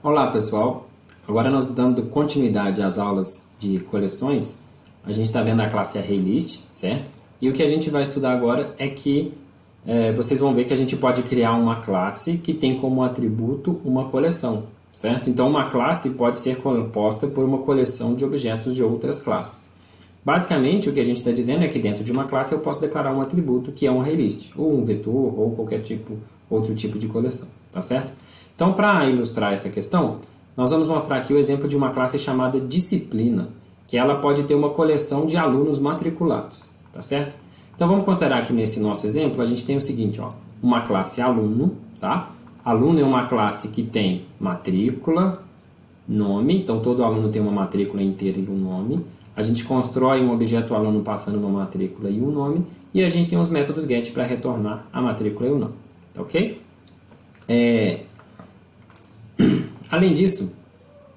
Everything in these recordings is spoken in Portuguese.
Olá pessoal, agora nós dando continuidade às aulas de coleções, a gente está vendo a classe ArrayList, certo? E o que a gente vai estudar agora é que vocês vão ver que a gente pode criar uma classe que tem como atributo uma coleção, certo? Então uma classe pode ser composta por uma coleção de objetos de outras classes. Basicamente o que a gente está dizendo é que dentro de uma classe eu posso declarar um atributo que é um ArrayList, ou um vetor, ou qualquer outro tipo de coleção, tá certo? Então, para ilustrar essa questão, nós vamos mostrar aqui o exemplo de uma classe chamada disciplina, que ela pode ter uma coleção de alunos matriculados, tá certo? Então, vamos considerar que nesse nosso exemplo a gente tem o seguinte, ó, uma classe aluno, tá? Aluno é uma classe que tem matrícula, nome, então todo aluno tem uma matrícula inteira e um nome. A gente constrói um objeto aluno passando uma matrícula e um nome, e a gente tem os métodos get para retornar a matrícula e o nome, tá ok? Além disso,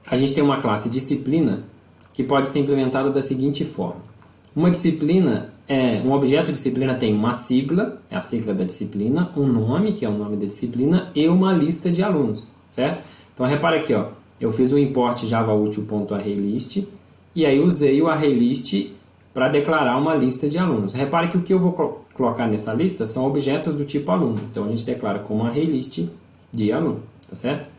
a gente tem uma classe disciplina que pode ser implementada da seguinte forma. Uma disciplina, um objeto disciplina tem uma sigla, é a sigla da disciplina, um nome, que é o nome da disciplina, e uma lista de alunos, certo? Então, repara aqui, ó, eu fiz o import javautil.arraylist e aí usei o ArrayList para declarar uma lista de alunos. Repare que o que eu vou colocar nessa lista são objetos do tipo aluno. Então, a gente declara como ArrayList de aluno, tá certo?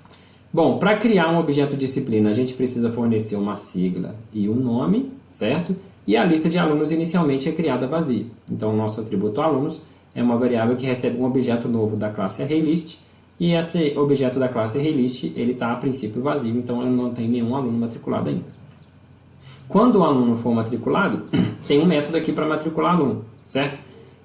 Bom, para criar um objeto disciplina, a gente precisa fornecer uma sigla e um nome, certo? E a lista de alunos inicialmente é criada vazia. Então, o nosso atributo alunos é uma variável que recebe um objeto novo da classe ArrayList, e esse objeto da classe ArrayList, ele está a princípio vazio, então ele não tem nenhum aluno matriculado ainda. Quando o aluno for matriculado, tem um método aqui para matricular aluno, certo?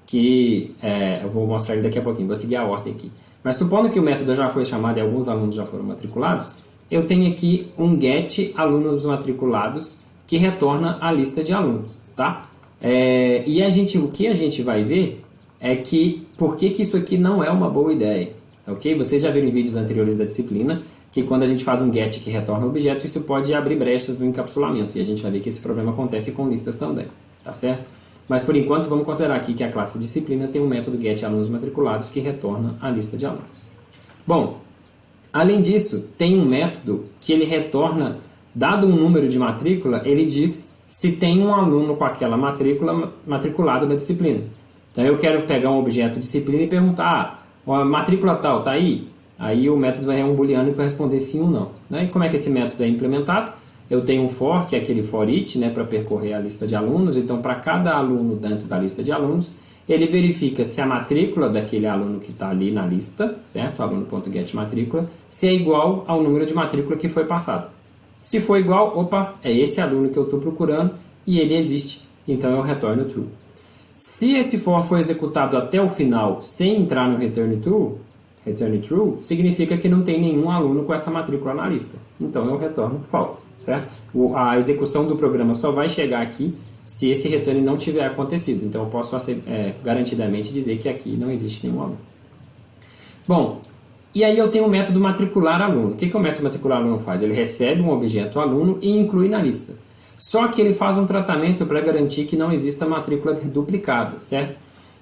Que eu vou mostrar ele daqui a pouquinho, vou seguir a ordem aqui. Mas supondo que o método já foi chamado e alguns alunos já foram matriculados, eu tenho aqui um get alunos matriculados que retorna a lista de alunos, tá? E o que a gente vai ver é que por que isso aqui não é uma boa ideia, ok? Vocês já viram em vídeos anteriores da disciplina que quando a gente faz um get que retorna objeto, isso pode abrir brechas no encapsulamento, e a gente vai ver que esse problema acontece com listas também, tá certo? Mas por enquanto vamos considerar aqui que a classe disciplina tem um método get alunos matriculados que retorna a lista de alunos. Bom, além disso, tem um método que ele retorna, dado um número de matrícula, ele diz se tem um aluno com aquela matrícula matriculado na disciplina. Então eu quero pegar um objeto disciplina e perguntar, a matrícula tal, tá aí? Aí o método vai um booleano que vai responder sim ou não. Né? E como é que esse método é implementado? Eu tenho um for, que é aquele for each, né, para percorrer a lista de alunos. Então, para cada aluno dentro da lista de alunos, ele verifica se a matrícula daquele aluno que está ali na lista, certo? Aluno.getMatrícula, se é igual ao número de matrícula que foi passado. Se for igual, opa, é esse aluno que eu estou procurando e ele existe, então eu retorno true. Se esse for for executado até o final sem entrar no return true, significa que não tem nenhum aluno com essa matrícula na lista. Então eu retorno false. Certo? A execução do programa só vai chegar aqui se esse return não tiver acontecido. Então eu posso garantidamente dizer que aqui não existe nenhum aluno. Bom, e aí eu tenho o método matricular aluno. O que o método matricular aluno faz? Ele recebe um objeto aluno e inclui na lista. Só que ele faz um tratamento para garantir que não exista matrícula duplicada, certo?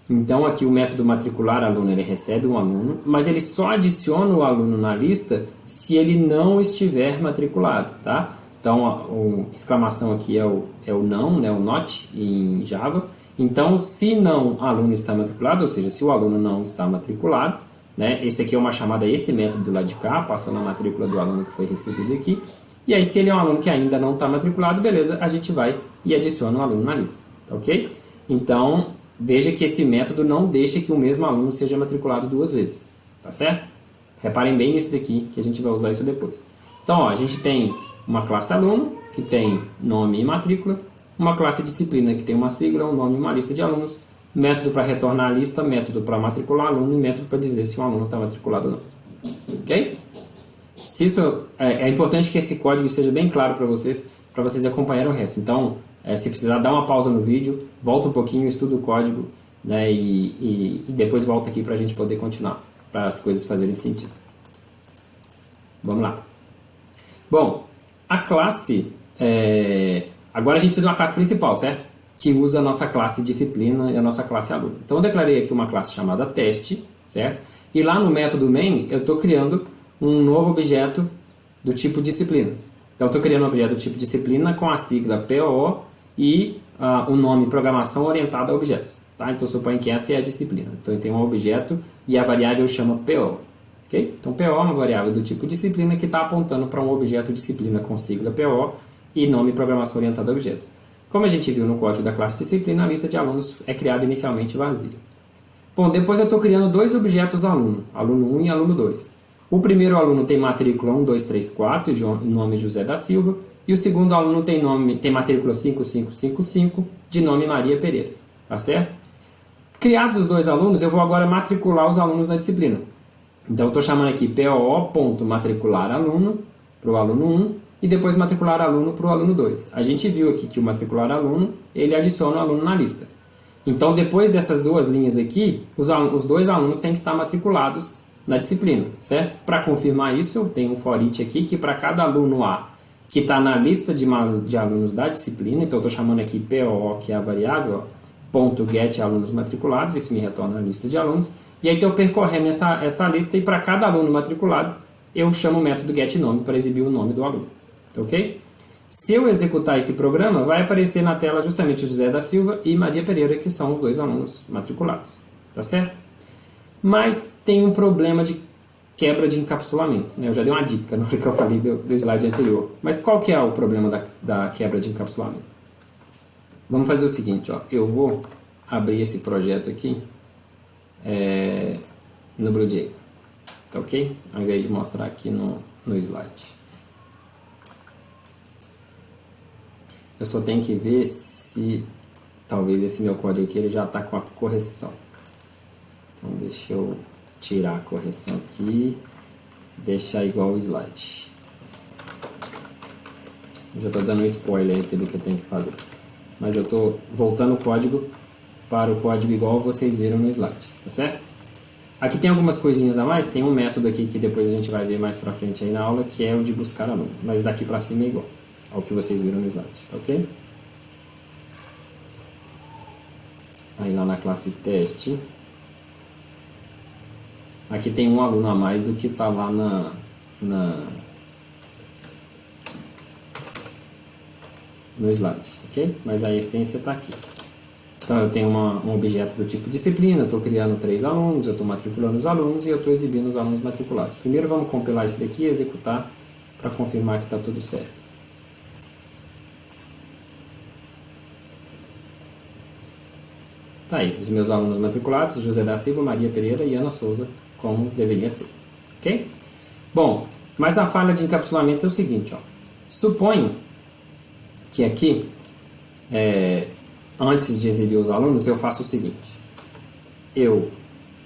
Então aqui o método matricular aluno, ele recebe um aluno, mas ele só adiciona o aluno na lista se ele não estiver matriculado, tá? Então, a exclamação aqui é o não, né, o not em Java. Então, se não aluno está matriculado, ou seja, se o aluno não está matriculado, né, esse aqui é uma chamada a esse método do lado de cá, passando a matrícula do aluno que foi recebido aqui. E aí, se ele é um aluno que ainda não está matriculado, beleza, a gente vai e adiciona o aluno na lista, ok? Então, veja que esse método não deixa que o mesmo aluno seja matriculado duas vezes, tá certo? Reparem bem nisso daqui, que a gente vai usar isso depois. Então, ó, a gente tem uma classe aluno, que tem nome e matrícula, uma classe disciplina, que tem uma sigla, um nome e uma lista de alunos, método para retornar a lista, método para matricular aluno e método para dizer se o aluno está matriculado ou não. Ok? Se isso, é importante que esse código seja bem claro para vocês acompanharem o resto. Então, se precisar, dá uma pausa no vídeo, volta um pouquinho, estuda o código, né, e depois volta aqui para a gente poder continuar, para as coisas fazerem sentido. Vamos lá. Bom, a classe, agora a gente precisa de uma classe principal, certo? Que usa a nossa classe disciplina e a nossa classe aluno. Então eu declarei aqui uma classe chamada teste, certo? E lá no método main eu estou criando um novo objeto do tipo disciplina. Então, eu estou criando um objeto do tipo disciplina com a sigla POO e o nome programação orientada a objetos. Tá? Então, suponho que essa é a disciplina. Então, eu tenho um objeto e a variável chama PO. Okay? Então, PO é uma variável do tipo disciplina que está apontando para um objeto disciplina com sigla PO e nome programação orientada a objetos. Como a gente viu no código da classe disciplina, a lista de alunos é criada inicialmente vazia. Bom, depois eu estou criando dois objetos aluno, aluno 1 e aluno 2. O primeiro aluno tem matrícula 1, 2, 3, 4 e nome José da Silva. E o segundo aluno tem matrícula 5555 de nome Maria Pereira. Tá certo? Criados os dois alunos, eu vou agora matricular os alunos na disciplina. Então, eu estou chamando aqui POO.matricular aluno para o aluno 1 e depois matricular aluno para o aluno 2. A gente viu aqui que o matricular aluno, ele adiciona o aluno na lista. Então, depois dessas duas linhas aqui, os dois alunos têm que estar matriculados na disciplina, certo? Para confirmar isso, eu tenho um for each aqui que para cada aluno A que está na lista de alunos da disciplina, então eu estou chamando aqui POO, que é a variável, ponto get alunos matriculados, isso me retorna a lista de alunos, e aí estou percorrendo essa lista e para cada aluno matriculado eu chamo o método getNome para exibir o nome do aluno, ok? Se eu executar esse programa, vai aparecer na tela justamente José da Silva e Maria Pereira, que são os dois alunos matriculados, tá certo? Mas tem um problema de quebra de encapsulamento, né? Eu já dei uma dica na hora que eu falei do slide anterior. Mas qual que é o problema da quebra de encapsulamento? Vamos fazer o seguinte, ó. Eu vou abrir esse projeto aqui no BlueJ, tá ok? Ao invés de mostrar aqui no slide. Eu só tenho que ver se talvez esse meu código aqui ele já está com a correção. Então deixa eu tirar a correção aqui, deixar igual o slide. Eu já estou dando um spoiler aqui do que eu tenho que fazer. Mas eu estou voltando o código para o código igual vocês viram no slide, tá certo? Aqui tem algumas coisinhas a mais, tem um método aqui que depois a gente vai ver mais pra frente aí na aula, que é o de buscar aluno, mas daqui para cima é igual ao que vocês viram no slide, tá ok? Aí lá na classe teste, aqui tem um aluno a mais do que está lá no slide, ok? Mas a essência está aqui. Então eu tenho um objeto do tipo disciplina, estou criando 3 alunos, eu estou matriculando os alunos e eu estou exibindo os alunos matriculados. Primeiro vamos compilar isso daqui e executar para confirmar que está tudo certo. Tá aí, os meus alunos matriculados, José da Silva, Maria Pereira e Ana Souza, como deveria ser, ok? Bom, mas a falha de encapsulamento é o seguinte, ó. Suponho que aqui, antes de exibir os alunos, eu faço o seguinte. Eu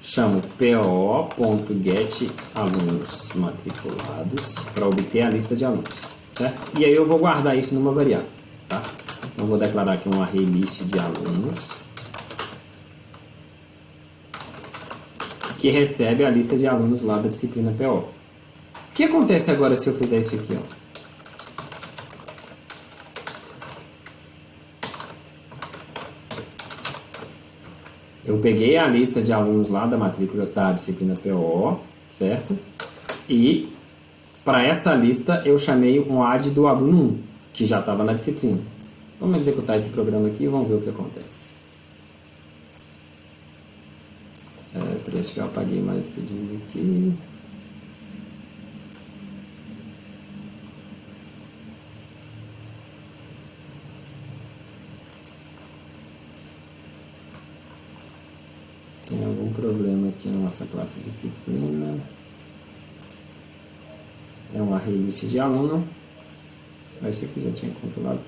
chamo POO.get alunos matriculados para obter a lista de alunos, certo? E aí eu vou guardar isso numa variável, tá? Então eu vou declarar aqui um array list de alunos que recebe a lista de alunos lá da disciplina PO. O que acontece agora se eu fizer isso aqui, ó? Eu peguei a lista de alunos lá da matrícula da disciplina PO, certo? E para essa lista eu chamei um add do aluno 1, que já estava na disciplina. Vamos executar esse programa aqui e vamos ver o que acontece. Acho que eu apaguei mais do que diz aqui. Tem algum problema aqui na nossa classe disciplina. É um array list de aluno. Esse aqui já tinha compilado.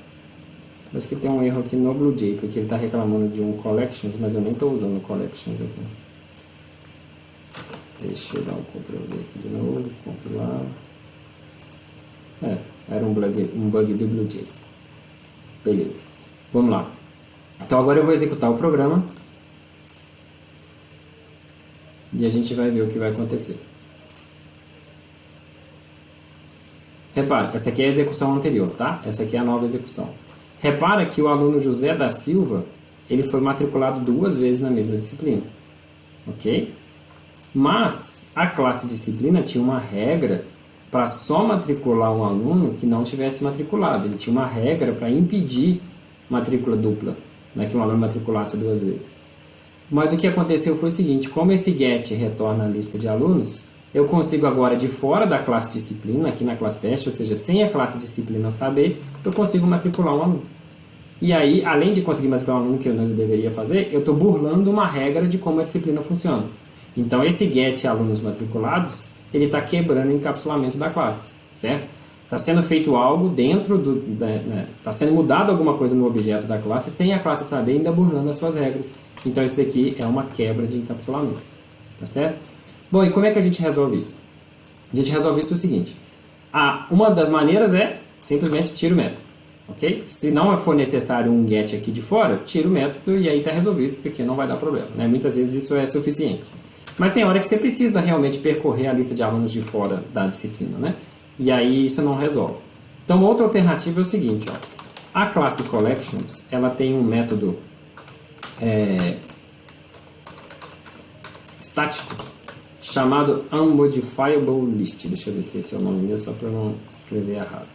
Parece que tem um erro aqui no BlueJ, porque ele está reclamando de um collections, mas eu nem estou usando o collections aqui. Deixa eu dar um Ctrl V aqui de novo, compilar. Era um bug do BlueJ. Beleza. Vamos lá. Então agora eu vou executar o programa. E a gente vai ver o que vai acontecer. Repara, essa aqui é a execução anterior, tá? Essa aqui é a nova execução. Repara que o aluno José da Silva, ele foi matriculado 2 vezes na mesma disciplina. Ok? Mas a classe disciplina tinha uma regra para só matricular um aluno que não tivesse matriculado. Ele tinha uma regra para impedir matrícula dupla, né, que um aluno matriculasse duas vezes. Mas o que aconteceu foi o seguinte: como esse get retorna a lista de alunos, eu consigo agora, de fora da classe disciplina, aqui na classe teste, ou seja, sem a classe disciplina saber, eu consigo matricular um aluno. E aí, além de conseguir matricular um aluno que eu não deveria fazer, eu estou burlando uma regra de como a disciplina funciona. Então, esse get alunos matriculados, ele está quebrando o encapsulamento da classe, certo? Está sendo feito algo dentro do... Está sendo mudado alguma coisa no objeto da classe sem a classe saber, ainda burlando as suas regras. Então, isso daqui é uma quebra de encapsulamento, tá certo? Bom, e como é que a gente resolve isso? A gente resolve isso do seguinte: uma das maneiras é simplesmente tira o método, ok? Se não for necessário um get aqui de fora, tira o método e aí está resolvido, porque não vai dar problema, né? Muitas vezes isso é suficiente. Mas tem hora que você precisa realmente percorrer a lista de alunos de fora da disciplina, né? E aí isso não resolve. Então, outra alternativa é o seguinte, ó. A classe collections, ela tem um método estático chamado unmodifiable list. Deixa eu ver se esse é o nome mesmo, só para eu não escrever errado.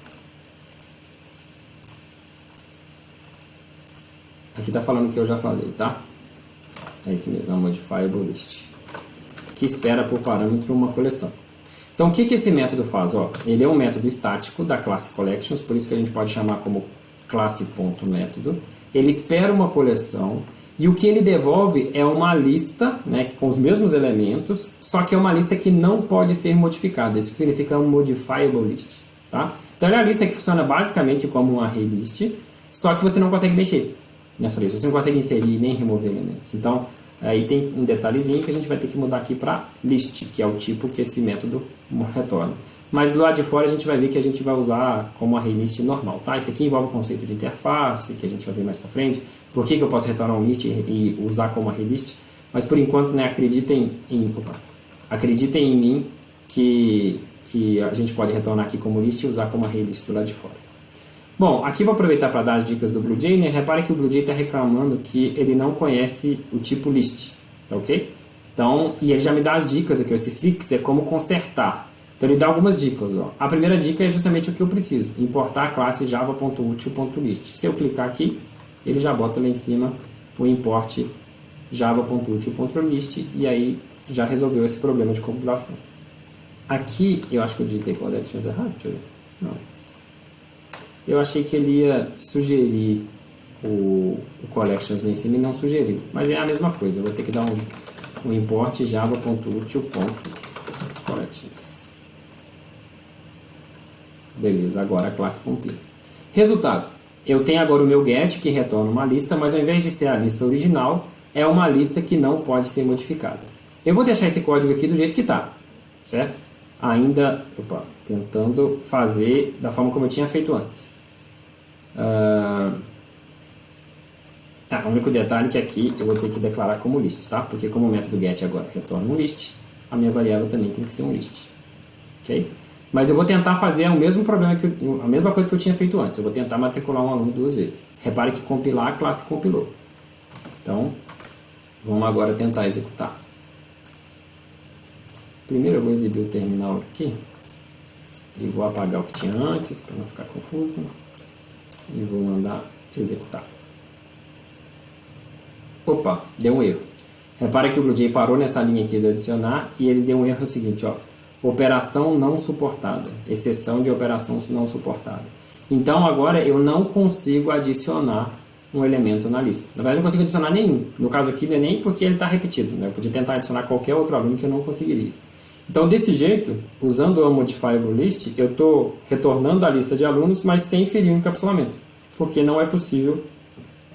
Aqui está falando que eu já falei, tá? É isso mesmo, unmodifiable list, que espera por parâmetro uma coleção. Então, o que esse método faz? Ó, ele é um método estático da classe collections, por isso que a gente pode chamar como classe.método. Ele espera uma coleção e o que ele devolve é uma lista, né, com os mesmos elementos, só que é uma lista que não pode ser modificada. Isso significa um modifiable list, tá? Então, é uma lista que funciona basicamente como um array list, só que você não consegue mexer nessa lista. Você não consegue inserir nem remover elementos. Então, aí tem um detalhezinho que a gente vai ter que mudar aqui para list, que é o tipo que esse método retorna. Mas do lado de fora a gente vai ver que a gente vai usar como array list normal, tá? Isso aqui envolve o conceito de interface, que a gente vai ver mais para frente. Por que eu posso retornar um list e usar como array list? Mas por enquanto, né, acreditem em mim que a gente pode retornar aqui como list e usar como array list do lado de fora. Bom, aqui vou aproveitar para dar as dicas do BlueJay, né? Repare que o BlueJay está reclamando que ele não conhece o tipo list, tá ok? Então, e ele já me dá as dicas aqui, esse fix é como consertar. Então ele dá algumas dicas, ó. A primeira dica é justamente o que eu preciso, importar a classe java.util.list. Se eu clicar aqui, ele já bota lá em cima o import java.util.list e aí já resolveu esse problema de compilação. Aqui, eu acho que eu digitei collections errado, deixa eu ver. Não. Eu achei que ele ia sugerir o collections lá em cima e não sugeriu. Mas é a mesma coisa. Eu vou ter que dar um import java.util.collections. Beleza, agora a classe compila. Resultado. Eu tenho agora o meu get que retorna uma lista, mas ao invés de ser a lista original, é uma lista que não pode ser modificada. Eu vou deixar esse código aqui do jeito que está, certo? Ainda tentando fazer da forma como eu tinha feito antes. O único detalhe é que aqui eu vou ter que declarar como list, tá? Porque como o método get agora retorna um list, a minha variável também tem que ser um list, ok? Mas eu vou tentar fazer o mesmo problema a mesma coisa que eu tinha feito antes. Eu vou tentar matricular um aluno duas vezes. Repare que compilar a classe compilou. Então, vamos agora tentar executar. Primeiro eu vou exibir o terminal aqui e vou apagar o que tinha antes para não ficar confuso e vou mandar executar. Opa, deu um erro. Repara que o BlueJay parou nessa linha aqui de adicionar e ele deu um erro seguinte, ó, operação não suportada, exceção de operação não suportada. Então agora eu não consigo adicionar um elemento na lista. Na verdade, não consigo adicionar nenhum. No caso aqui, não é nem porque ele está repetido, né? Eu podia tentar adicionar qualquer outro aluno que eu não conseguiria. Então, desse jeito, usando o modifiable list, eu estou retornando a lista de alunos, mas sem ferir o encapsulamento, porque não é possível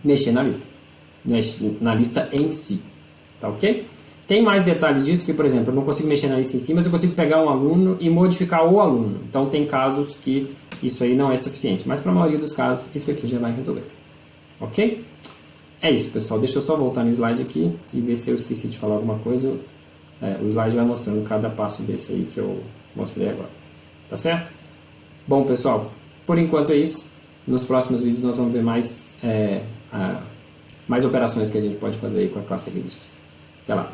mexer na lista em si, tá ok? Tem mais detalhes disso que, por exemplo, eu não consigo mexer na lista em si, mas eu consigo pegar um aluno e modificar o aluno. Então, tem casos que isso aí não é suficiente, mas para a maioria dos casos, isso aqui já vai resolver, ok? É isso, pessoal. Deixa eu só voltar no slide aqui e ver se eu esqueci de falar alguma coisa. O slide vai mostrando cada passo desse aí que eu mostrei agora. Tá certo? Bom, pessoal, por enquanto é isso. Nos próximos vídeos nós vamos ver mais operações que a gente pode fazer aí com a classe Revist. Até lá!